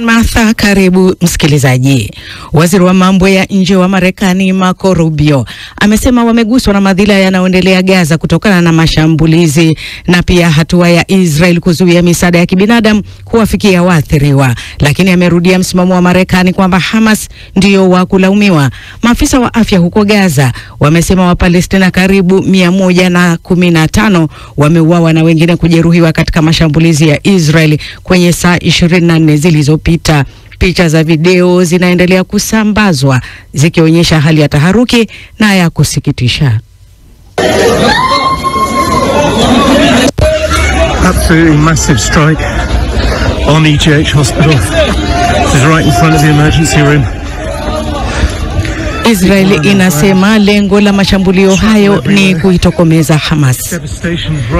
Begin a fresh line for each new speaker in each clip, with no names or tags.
Martha, karibu msikilizaji. Waziri wa mambo ya nje wa Marekani Marco Rubio amesema wameguswa na madhila yanayoendelea Gaza kutokana na mashambulizi na pia hatua ya Israel kuzuia misaada ya kibinadamu kuwafikia waathiriwa, lakini amerudia msimamo wa Marekani kwamba Hamas ndio wa kulaumiwa. Maafisa wa afya huko Gaza wamesema Wapalestina karibu 115 wameuawa na wengine kujeruhiwa katika mashambulizi ya Israel kwenye saa 24 zilizopita. Picha za video zinaendelea kusambazwa zikionyesha hali ya taharuki na ya kusikitisha.
Absolutely massive strike on EGH Hospital. This is right in front of the emergency room.
Israeli inasema lengo la mashambulio hayo ni kuitokomeza Hamas.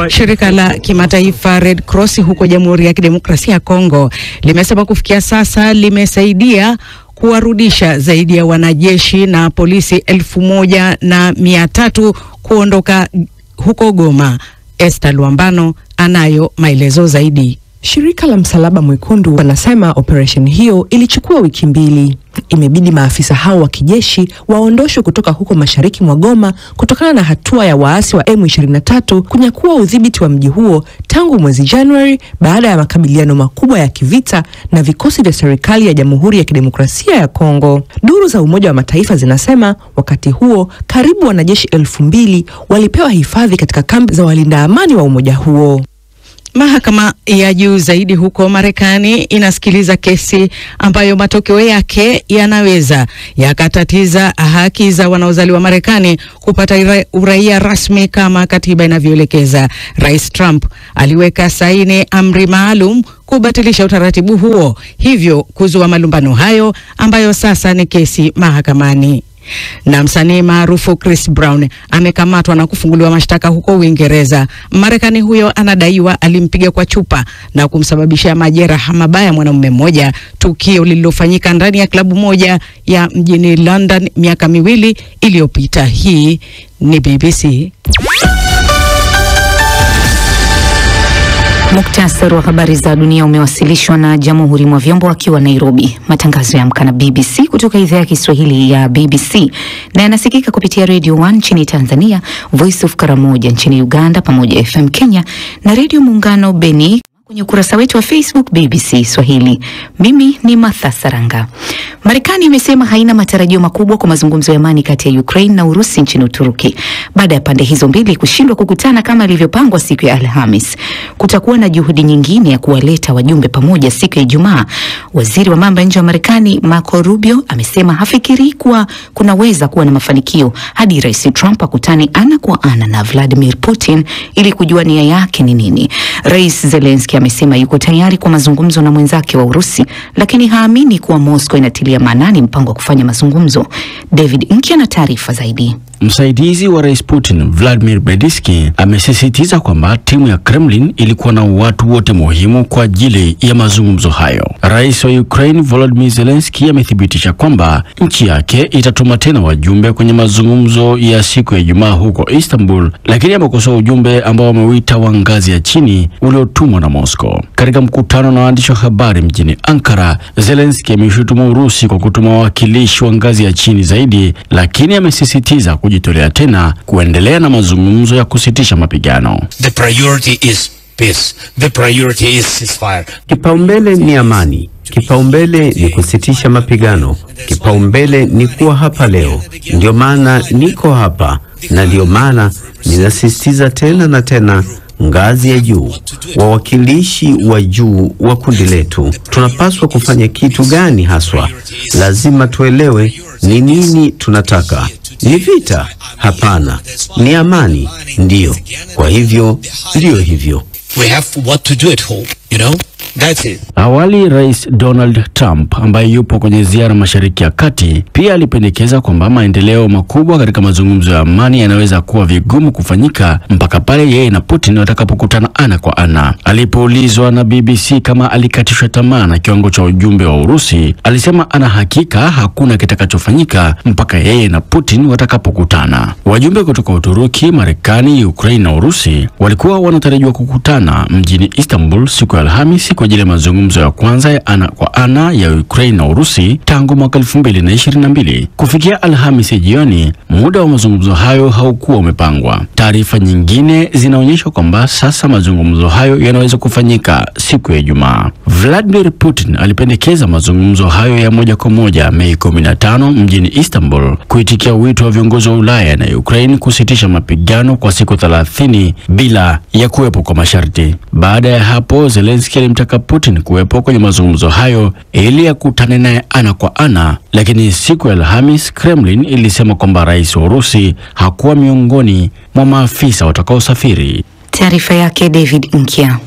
Shirika la kimataifa Red Cross huko Jamhuri ya Kidemokrasia ya Kongo limesema kufikia sasa limesaidia kuwarudisha zaidi ya wanajeshi na polisi 1,300 kuondoka huko Goma. Esther Luambano anayo maelezo zaidi.
Shirika la Msalaba Mwekundu wanasema operation hiyo ilichukua wiki 2. Imebidi maafisa hao wa kijeshi waondoshwe kutoka huko mashariki mwa Goma kutokana na hatua ya waasi wa M23 kunyakua udhibiti wa mji huo tangu mwezi Januari baada ya makabiliano makubwa ya kivita na vikosi vya serikali ya Jamhuri ya Kidemokrasia ya Kongo. Duru za Umoja wa Mataifa zinasema wakati huo karibu wanajeshi 2,000 walipewa hifadhi katika kambi za walinda amani wa umoja huo.
Mahakama ya juu zaidi huko Marekani inasikiliza kesi ambayo matokeo yake yanaweza yakatatiza haki za wanaozaliwa Marekani kupata uraia rasmi kama katiba inavyoelekeza. Rais Trump aliweka saini amri maalum kubatilisha utaratibu huo, hivyo kuzua malumbano hayo ambayo sasa ni kesi mahakamani. Na msanii maarufu Chris Brown amekamatwa na kufunguliwa mashtaka huko Uingereza. Marekani huyo anadaiwa alimpiga kwa chupa na kumsababishia majeraha mabaya mwanamume mmoja, tukio lililofanyika ndani ya klabu moja ya mjini London miaka 2 iliyopita. Hii ni BBC.
Muktasari wa habari za dunia umewasilishwa na Jamhuri mwa Vyombo akiwa Nairobi. Matangazo ya Amka na BBC kutoka idhaa ya Kiswahili ya BBC na yanasikika kupitia Radio 1 nchini Tanzania, Voice of Karamoja nchini Uganda, pamoja FM Kenya na Radio Muungano Beni. Kwenye ukurasa wetu wa Facebook BBC Swahili. Mimi ni Martha Saranga. Marekani imesema haina matarajio makubwa kwa mazungumzo ya amani kati ya Ukraine na Urusi nchini Uturuki baada ya pande hizo mbili kushindwa kukutana kama ilivyopangwa siku ya Alhamis. Kutakuwa na juhudi nyingine ya kuwaleta wajumbe pamoja siku ya Ijumaa. Waziri wa mambo ya nje wa Marekani Marco Rubio amesema hafikiri kuwa kunaweza kuwa na mafanikio hadi Rais Trump akutane ana kwa ana na Vladimir Putin ili kujua nia yake ni nini. Rais Zelensky amesema yuko tayari kwa mazungumzo na mwenzake wa Urusi, lakini haamini kuwa Moscow inatilia maanani mpango wa kufanya mazungumzo. David Inki ana taarifa zaidi.
Msaidizi wa Rais Putin, Vladimir Bedisky, amesisitiza kwamba timu ya Kremlin ilikuwa na watu wote muhimu kwa ajili ya mazungumzo hayo. Rais wa Ukraine Volodymyr Zelensky amethibitisha kwamba nchi yake itatuma tena wajumbe kwenye mazungumzo ya siku ya Ijumaa huko Istanbul, lakini amekosoa ujumbe ambao ameuita wa ngazi ya chini uliotumwa na Moscow. Katika mkutano na waandishi wa habari mjini Ankara, Zelensky ameshutumu Urusi kwa kutuma wawakilishi wa ngazi ya chini zaidi, lakini amesisitiza kujitolea tena kuendelea na mazungumzo ya kusitisha mapigano.
The priority is peace. The priority is ceasefire.
Kipaumbele ni amani. Kipaumbele ni kusitisha mapigano. Kipaumbele ni kuwa hapa leo. Ndio maana niko hapa na ndio maana ninasisitiza tena na tena ngazi ya juu, wawakilishi wa juu wa kundi letu. Tunapaswa kufanya kitu gani haswa? Lazima tuelewe ni nini tunataka. Ni vita? Hapana. Ni amani? Ndiyo. Kwa hivyo, ndiyo hivyo.
We have what to do at home, you know? That's it.
Awali Rais Donald Trump ambaye yupo kwenye ziara Mashariki ya Kati pia alipendekeza kwamba maendeleo makubwa katika mazungumzo ya amani yanaweza kuwa vigumu kufanyika mpaka pale yeye na Putin watakapokutana ana kwa ana. Alipoulizwa na BBC kama alikatishwa tamaa na kiwango cha ujumbe wa Urusi, alisema ana hakika hakuna kitakachofanyika mpaka yeye na Putin watakapokutana. Wajumbe kutoka Uturuki, Marekani, Ukraine na Urusi walikuwa wanatarajiwa kukutana mjini Istanbul siku ya Alhamisi kwa ajili ya mazungumzo ya kwanza ya ana kwa ana ya Ukraine na Urusi tangu mwaka 2022. Kufikia Alhamisi jioni, muda wa mazungumzo hayo haukuwa umepangwa. Taarifa nyingine zinaonyesha kwamba sasa mazungumzo hayo yanaweza kufanyika siku ya Ijumaa. Vladimir Putin alipendekeza mazungumzo hayo ya moja kwa moja Mei 15 mjini Istanbul, kuitikia wito wa viongozi wa Ulaya na Ukraine kusitisha mapigano kwa siku 30 bila ya kuwepo kwa masharti. Baada ya hapo, Zelensky alimtaka Putin kuwepo kwenye mazungumzo hayo ili akutane naye ana kwa ana, lakini siku ya Alhamis Kremlin ilisema kwamba rais wa Urusi hakuwa miongoni mwa maafisa watakaosafiri.
Taarifa yake David Nkia.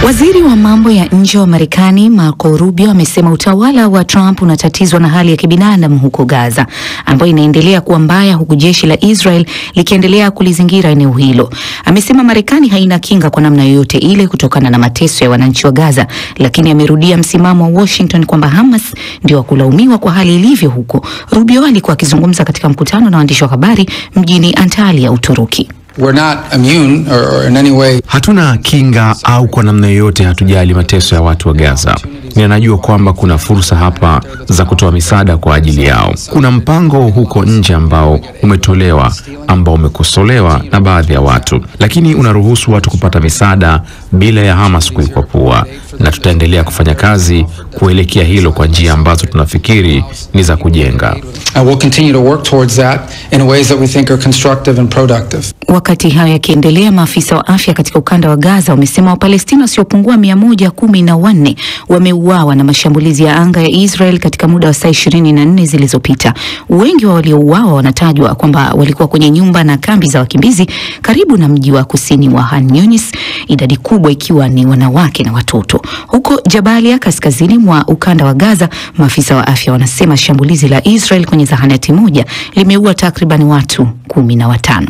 Waziri wa mambo ya nje wa Marekani Marco Rubio amesema utawala wa Trump unatatizwa na hali ya kibinadamu huko Gaza, ambayo inaendelea kuwa mbaya huku jeshi la Israel likiendelea kulizingira eneo hilo. Amesema Marekani haina kinga kwa namna yoyote ile kutokana na mateso ya wananchi wa Gaza, lakini amerudia msimamo wa Washington kwamba Hamas ndio wakulaumiwa kwa hali ilivyo huko. Rubio alikuwa akizungumza katika mkutano na waandishi wa habari mjini Antalya, Uturuki.
We're not immune or in any way.
Hatuna kinga au kwa namna yoyote hatujali mateso ya watu wa Gaza. Ninajua kwamba kuna fursa hapa za kutoa misaada kwa ajili yao. Kuna mpango huko nje ambao umetolewa, ambao umekosolewa na baadhi ya watu, lakini unaruhusu watu kupata misaada bila ya Hamas kuikwapua, na tutaendelea kufanya kazi kuelekea hilo kwa njia ambazo tunafikiri ni za kujenga.
And we'll continue to work towards that in ways that we think are constructive and productive.
Wakati hayo yakiendelea, maafisa wa afya katika ukanda wa Gaza wamesema Wapalestina wasiopungua 114 wameuawa na mashambulizi ya anga ya Israel katika muda wa saa 24 zilizopita. Wengi wa waliouawa wanatajwa kwamba walikuwa kwenye nyumba na kambi za wakimbizi karibu na mji wa kusini wa Han Yunis, idadi kubwa ikiwa ni wanawake na watoto. Huko Jabalia, kaskazini mwa ukanda wa Gaza, maafisa wa afya wanasema shambulizi la Israel kwenye zahanati moja limeua takriban watu 15.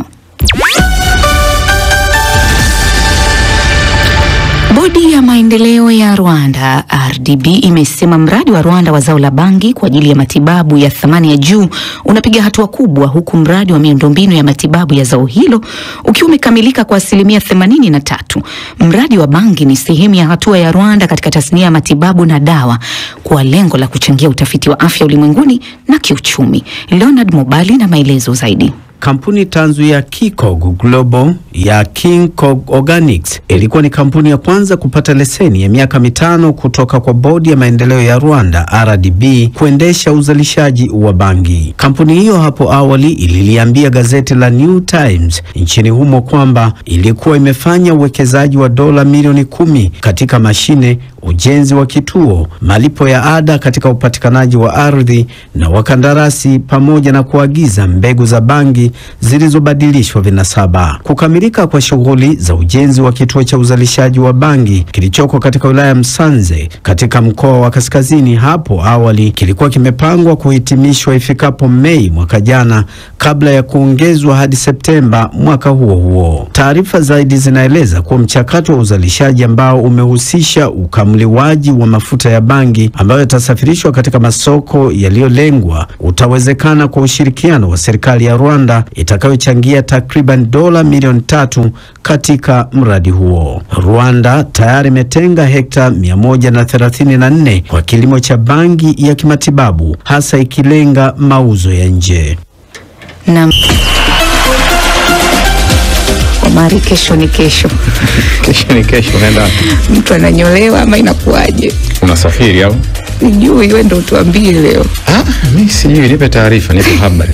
Bodi ya maendeleo ya Rwanda RDB imesema mradi wa Rwanda wa zao la bangi kwa ajili ya matibabu ya thamani ya juu unapiga hatua kubwa, huku mradi wa miundombinu ya matibabu ya zao hilo ukiwa umekamilika kwa 83%. Mradi wa bangi ni sehemu ya hatua ya Rwanda katika tasnia ya matibabu na dawa kwa lengo la kuchangia utafiti wa afya ulimwenguni na kiuchumi. Leonard Mobali na maelezo zaidi.
Kampuni tanzu ya Kikog Global ya King Kog Organics ilikuwa ni kampuni ya kwanza kupata leseni ya miaka 5 kutoka kwa bodi ya maendeleo ya Rwanda RDB kuendesha uzalishaji wa bangi. Kampuni hiyo hapo awali ililiambia gazeti la New Times nchini humo kwamba ilikuwa imefanya uwekezaji wa dola milioni 10 katika mashine, ujenzi wa kituo, malipo ya ada katika upatikanaji wa ardhi na wakandarasi, pamoja na kuagiza mbegu za bangi zilizobadilishwa vinasaba. Kukamilika kwa shughuli za ujenzi wa kituo cha uzalishaji wa bangi kilichoko katika wilaya ya Msanze katika mkoa wa Kaskazini hapo awali kilikuwa kimepangwa kuhitimishwa ifikapo Mei mwaka jana, kabla ya kuongezwa hadi Septemba mwaka huo huo. Taarifa zaidi zinaeleza kuwa mchakato wa uzalishaji ambao umehusisha ukamuliwaji wa mafuta ya bangi ambayo yatasafirishwa katika masoko yaliyolengwa utawezekana kwa ushirikiano wa serikali ya Rwanda itakayochangia takriban dola milioni 3 katika mradi huo. Rwanda tayari imetenga hekta 134 kwa kilimo cha bangi ya kimatibabu, hasa ikilenga mauzo ya nje.
Na Omari, kesho ni kesho.
Kesho ni kesho, unaenda?
Mtu ananyolewa ama inakuaje?
Unasafiri au?
Sijui, wewe ndio tuambie leo.
Mimi sijui, nipe taarifa, nipe habari.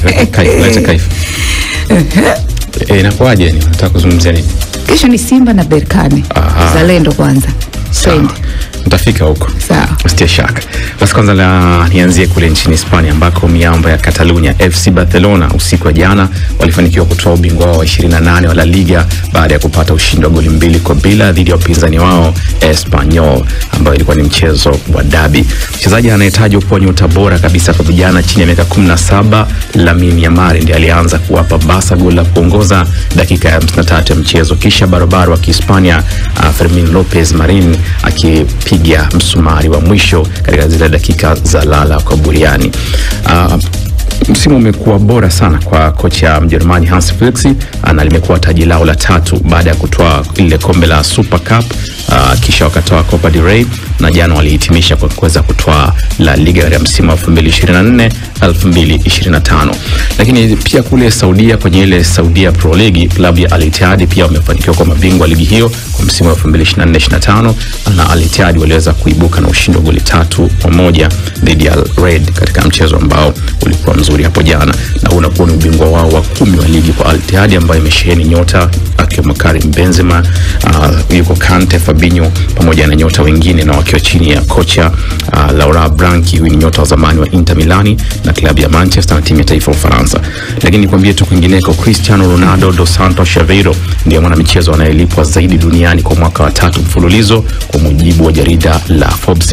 Leta kaifa. Inakuaje ni? Unataka kuzungumzia nini?
Kesho ni Simba na Berkane. Zalendo kwanza. Twende.
Nitafika huko.
Sawa.
Usitie shaka. Basi kwanza nianzie kule nchini Hispania ambako miamba ya Catalunya FC Barcelona usiku wa jana walifanikiwa kutoa ubingwa wao wa 28 wa La Liga baada ya kupata ushindi wa goli 2-0 dhidi ya upinzani wao Espanyol, ambao ilikuwa ni mchezo wa derby. Mchezaji anayetajwa kuwa nyota bora kabisa kwa vijana chini ya miaka 17, Lamine Yamal, ndiye alianza kuwapa Barca goli la kuongoza dakika ya 53 ya mchezo, kisha barabara wa Kihispania Fermin Lopez Marin akipiga msumari wa mwisho katika zile dakika za lala kwa buriani. Msimu umekuwa bora sana kwa kocha Mjerumani Hans Flick, na limekuwa taji lao la 3 baada ya kutoa ile kombe la Super Cup, kisha wakatoa Copa del Rey, na jana walihitimisha kwa kuweza kutoa La Liga ya msimu wa 2024-2025. Lakini pia kule Saudia, kwenye ile Saudia Pro League, klabu ya Al Ittihad pia wamefanikiwa kwa mabingwa ligi hiyo kwa msimu wa 2024-2025, na Al Ittihad waliweza kuibuka na ushindi wa goli 3-1 dhidi ya Al Raed katika mchezo ambao ulikuwa mzuri hapo jana, na unakuwa ni ubingwa wao wa 10 wa ligi kwa Al Ittihad ambayo imesheheni nyota akiwemo Karim Benzema, yuko Kante, Fabinho pamoja na nyota wengine, na wakiwa chini ya kocha Laurent Blanc, huyu ni nyota wa zamani wa Inter Milani na klabu ya Manchester na timu ya taifa ya Ufaransa. Lakini nikwambie tu kwingineko, Cristiano Ronaldo dos Santos Aveiro ndiye mwanamichezo anayelipwa zaidi duniani kwa mwaka wa 3 mfululizo kwa mujibu wa jarida la Forbes.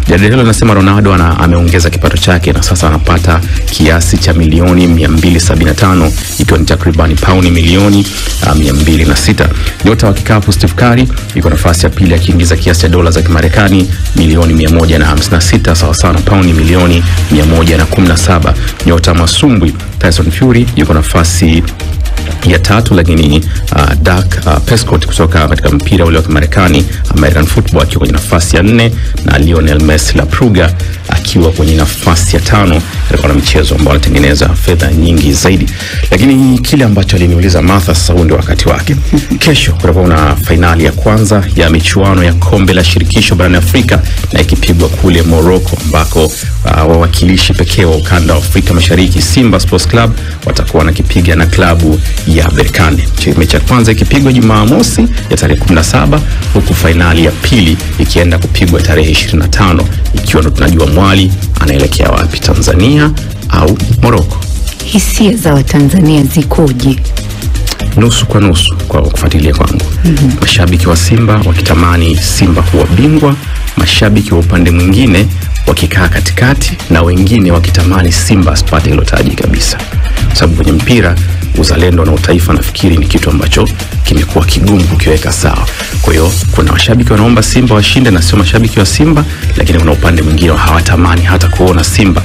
Jarida hilo linasema Ronaldo ameongeza kipato chake na sasa anapata kiasi cha milioni 275, ikiwa ni takriban pauni milioni 206. Nyota wa kikapu Steph Curry yuko nafasi ya pili akiingiza kiasi cha dola za Kimarekani milioni 156, sawa sawa na pauni milioni 117. Nyota masumbwi Tyson Fury yuko nafasi ya 3, lakini Dak Prescott kutoka katika mpira ule wa Kimarekani American Football akiwa kwenye nafasi ya 4, na Lionel Messi la Pruga akiwa kwenye nafasi ya 5 katika mchezo ambao anatengeneza fedha nyingi zaidi. Lakini kile ambacho aliniuliza Martha, sasa ndio wakati wake. Kesho kutakuwa na finali ya kwanza ya michuano ya kombe la shirikisho barani Afrika, na ikipigwa kule Morocco, ambako wawakilishi pekee wa ukanda wa Afrika Mashariki Simba Sports Club watakuwa wanakipiga na klabu ya Berkane. Mechi ya kwanza ikipigwa Jumamosi ya tarehe 17, huku finali ya pili ikienda kupigwa tarehe 25, ikiwa ndo tunajua mwali anaelekea wapi, Tanzania au Morocco.
Hisia za Watanzania zikoje?
Nusu kwa nusu kwa kufuatilia kwangu. Mashabiki wa Simba wakitamani Simba kuwa bingwa, mashabiki wa upande mwingine wakikaa katikati, na wengine wakitamani Simba asipate hilo taji kabisa. Sababu kwenye mpira uzalendo na utaifa nafikiri ni kitu ambacho kimekuwa kigumu kukiweka sawa. Kwa hiyo kuna mashabiki wanaomba Simba washinde na sio mashabiki wa Simba, lakini kuna upande mwingine hawatamani hata kuona Simba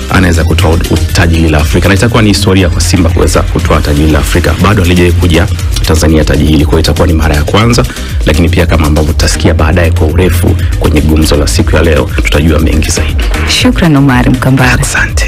anaweza kutoa taji la Afrika, na itakuwa ni historia kwa Simba kuweza kutoa taji la Afrika. Bado halijawahi kuja Tanzania taji hili, kwa hiyo itakuwa ni mara ya kwanza. Lakini pia kama ambavyo tutasikia baadaye kwa urefu kwenye gumzo la siku ya leo, tutajua mengi zaidi.
Shukran Omar Mkambara.
Asante.